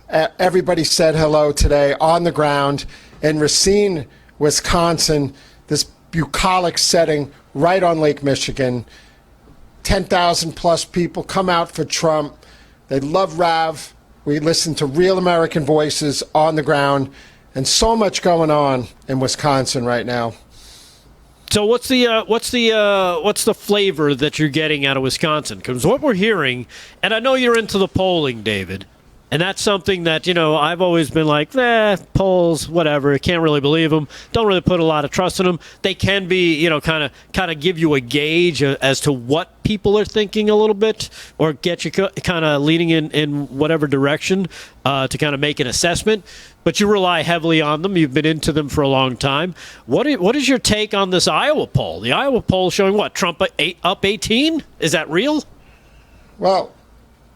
Everybody said hello today on the ground in Racine, Wisconsin, this bucolic setting right on Lake Michigan. 10,000 plus people come out for Trump. They love Rav. We listen to real American voices on the ground, and so much going on in Wisconsin right now. So what's the flavor that you're getting out of Wisconsin? Because what we're hearing, and I know you're into the polling, David, and that's something that, I've always been like, polls, whatever. I can't really believe them. Don't really put a lot of trust in them. They can be, kind of give you a gauge as to what people are thinking a little bit, or get you kind of leaning in whatever direction to kind of make an assessment. But you rely heavily on them. You've been into them for a long time. What is your take on this Iowa poll? The Iowa poll showing what? Trump up 18? Is that real? Well,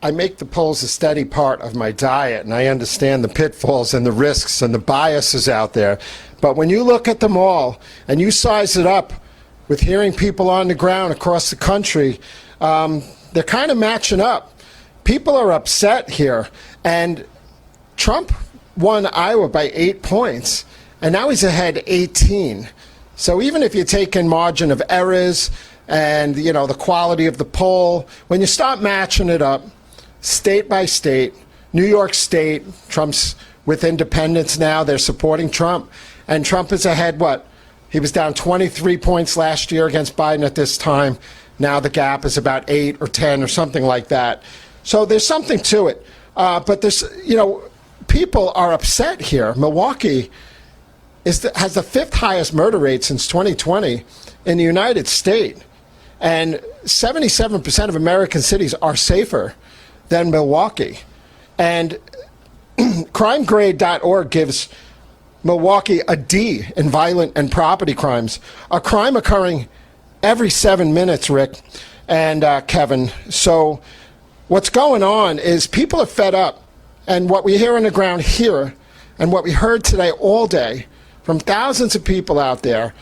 I make the polls a steady part of my diet, and I understand the pitfalls and the risks and the biases out there. But when you look at them all and you size it up with hearing people on the ground across the country, they're kind of matching up. People are upset here, and Trump won Iowa by 8 points, and now he's ahead 18. So even if you take in margin of errors and, the quality of the poll, when you start matching it up, state by state, New York State, Trump's with independents now, they're supporting Trump, and Trump is ahead, he was down 23 points last year against Biden at this time. Now the gap is about 8 or 10 or something like that. So there's something to it. But there's, people are upset here. Milwaukee has the 5th highest murder rate since 2020 in the United States. And 77% of American cities are safer than Milwaukee. And crimegrade.org gives Milwaukee a D in violent and property crimes, a crime occurring every 7 minutes, Rick and Kevin. So what's going on is people are fed up, and what we hear on the ground here and what we heard today all day from thousands of people out there,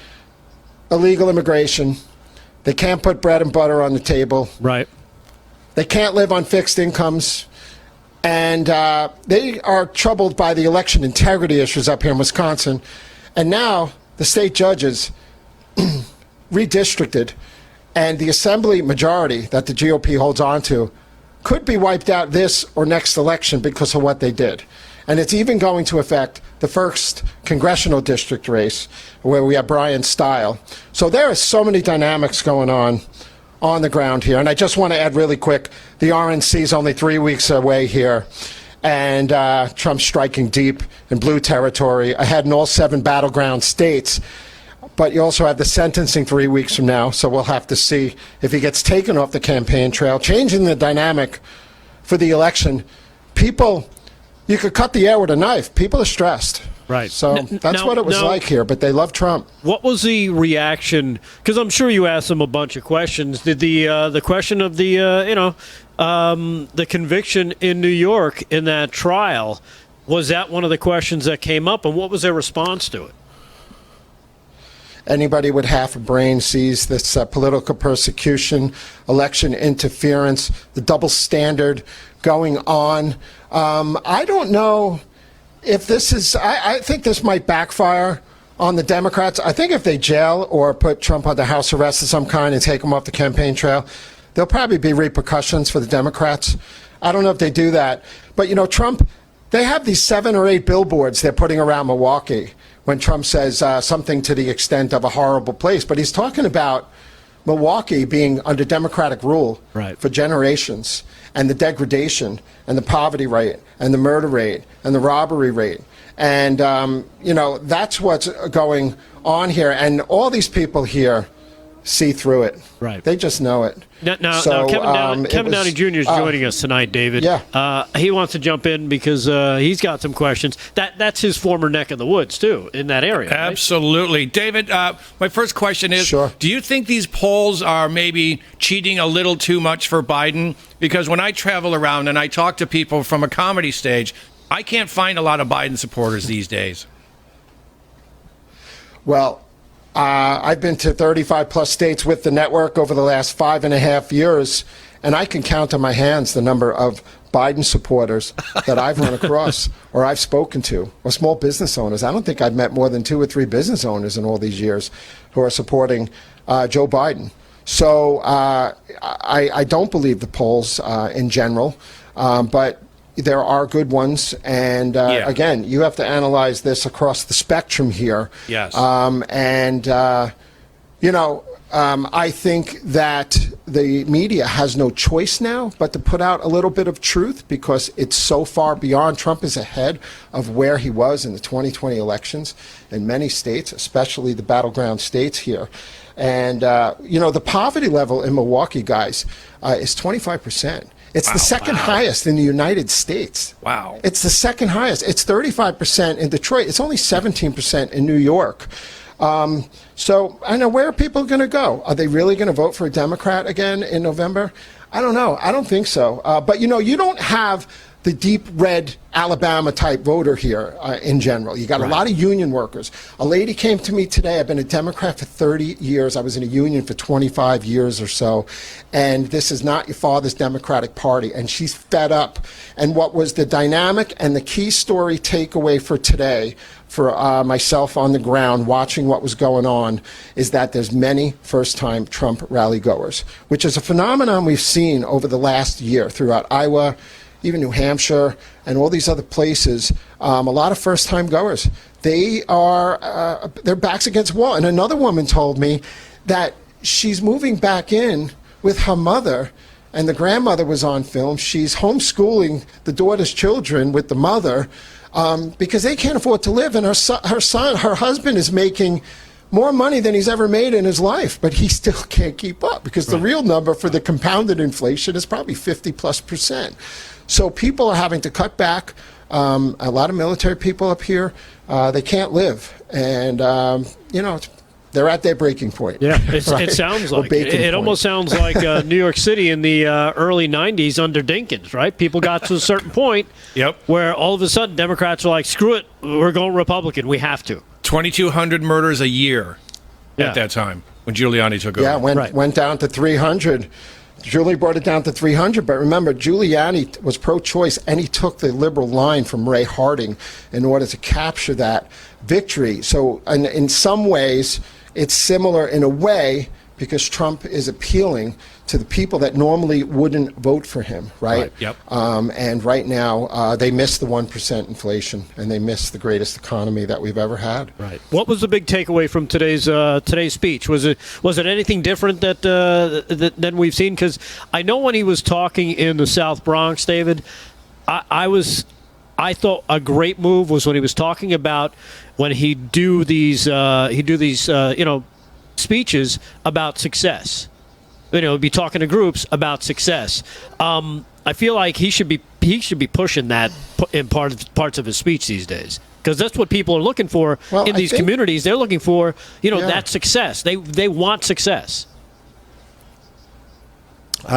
illegal immigration, they can't put bread and butter on the table. Right. They can't live on fixed incomes, and they are troubled by the election integrity issues up here in Wisconsin. And now the state judges redistricted, and the assembly majority that the GOP holds on to could be wiped out this or next election because of what they did. And it's even going to affect the 1st congressional district race, where we have Brian Stile. So there are so many dynamics going on the ground here. And I just want to add really quick, the RNC is only 3 weeks away here, and Trump's striking deep in blue territory, ahead in all 7 battleground states. But you also have the sentencing 3 weeks from now, so we'll have to see if he gets taken off the campaign trail, changing the dynamic for the election. People, you could cut the air with a knife. People are stressed. Right. So that's what it was like here, but they love Trump. What was the reaction? Because I'm sure you asked them a bunch of questions. Did the question of the the conviction in New York in that trial, was that one of the questions that came up, and what was their response to it? Anybody with half a brain sees this political persecution, election interference, the double standard going on. I don't know if this is, I think this might backfire on the Democrats. I think if they jail or put Trump under house arrest of some kind and take him off the campaign trail, there'll probably be repercussions for the Democrats. I don't know if they do that. But, Trump, they have these 7 or 8 billboards they're putting around Milwaukee when Trump says something to the extent of a horrible place. But he's talking about Milwaukee being under Democratic rule for generations, and the degradation and the poverty rate and the murder rate and the robbery rate. And, that's what's going on here. And all these people here see through it. Right. They just know it. Now, So, Kevin Downey Jr. is joining us tonight, David. Yeah. He wants to jump in because he's got some questions. That's his former neck of the woods, too, in that area. Right? Absolutely. David, my first question is, Sure. Do you think these polls are maybe cheating a little too much for Biden? Because when I travel around and I talk to people from a comedy stage, I can't find a lot of Biden supporters these days. Well, I've been to 35 plus states with the network over the last 5.5 years, and I can count on my hands the number of Biden supporters that I've run across or I've spoken to, or small business owners. I don't think I've met more than 2 or 3 business owners in all these years who are supporting Joe Biden. So I don't believe the polls in general, but there are good ones. And again, you have to analyze this across the spectrum here. Yes. I think that the media has no choice now but to put out a little bit of truth because it's so far beyond. Trump is ahead of where he was in the 2020 elections in many states, especially the battleground states here. And, the poverty level in Milwaukee, guys, is 25%. It's the second highest in the United States. Wow. It's the second highest. It's 35% in Detroit. It's only 17% in New York. So I know, where are people going to go? Are they really going to vote for a Democrat again in November? I don't know. I don't think so. But, you don't have the deep red Alabama type voter here in general. You got a lot of union workers. A lady came to me today. I've been a Democrat for 30 years. I was in a union for 25 years or so. And this is not your father's Democratic Party. And she's fed up. And what was the dynamic and the key story takeaway for today for myself on the ground watching what was going on is that there's many first-time Trump rally goers, which is a phenomenon we've seen over the last year throughout Iowa, even New Hampshire, and all these other places. A lot of first-time goers. They are their backs against the wall. And another woman told me that she's moving back in with her mother, and the grandmother was on film. She's homeschooling the daughter's children with the mother because they can't afford to live. And her husband is making more money than he's ever made in his life, but he still can't keep up because the real number for the compounded inflation is probably 50+%. So people are having to cut back. A lot of military people up here, they can't live. And, they're at their breaking point. Yeah, it sounds like it almost sounds like New York City in the early 90s under Dinkins, right? People got to a certain point where all of a sudden Democrats are like, screw it, we're going Republican, we have to. 2,200 murders a year at that time when Giuliani took over. Yeah, went down to 300. Giuliani brought it down to 300, but remember, Giuliani was pro-choice, and he took the liberal line from Ray Harding in order to capture that victory. So in some ways, it's similar in a way because Trump is appealing to the people that normally wouldn't vote for him, right? Yep. And right now, they miss the 1% inflation, and they miss the greatest economy that we've ever had. Right. What was the big takeaway from today's speech? Was it anything different than we've seen? Because I know when he was talking in the South Bronx, David, I thought a great move was when he was talking about when he'd do these speeches about success. Be talking to groups about success. I feel like he should be pushing that in parts of his speech these days, because that's what people are looking for in these communities. They're looking for that success. They want success.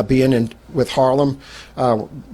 Being with Harlem,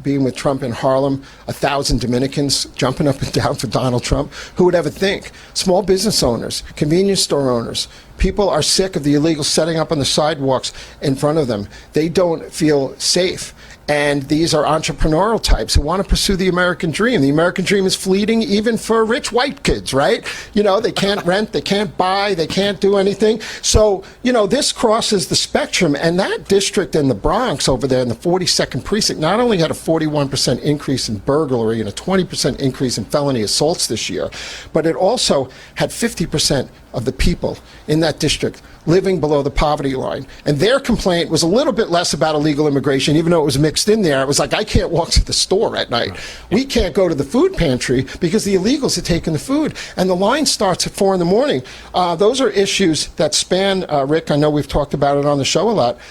being with Trump in Harlem, 1,000 Dominicans jumping up and down for Donald Trump. Who would ever think? Small business owners, convenience store owners, people are sick of the illegal setting up on the sidewalks in front of them. They don't feel safe. And these are entrepreneurial types who want to pursue the American dream. The American dream is fleeting even for rich white kids, right? They can't rent, they can't buy, they can't do anything. So, this crosses the spectrum. And that district in the Bronx over there in the 42nd precinct not only had a 41% increase in burglary and a 20% increase in felony assaults this year, but it also had 50% of the people in that district living below the poverty line. And their complaint was a little bit less about illegal immigration, even though it was mixed in there. It was like, I can't walk to the store at night. We can't go to the food pantry because the illegals are taking the food. And the line starts at 4 in the morning. Those are issues that span, Rick, I know we've talked about it on the show a lot,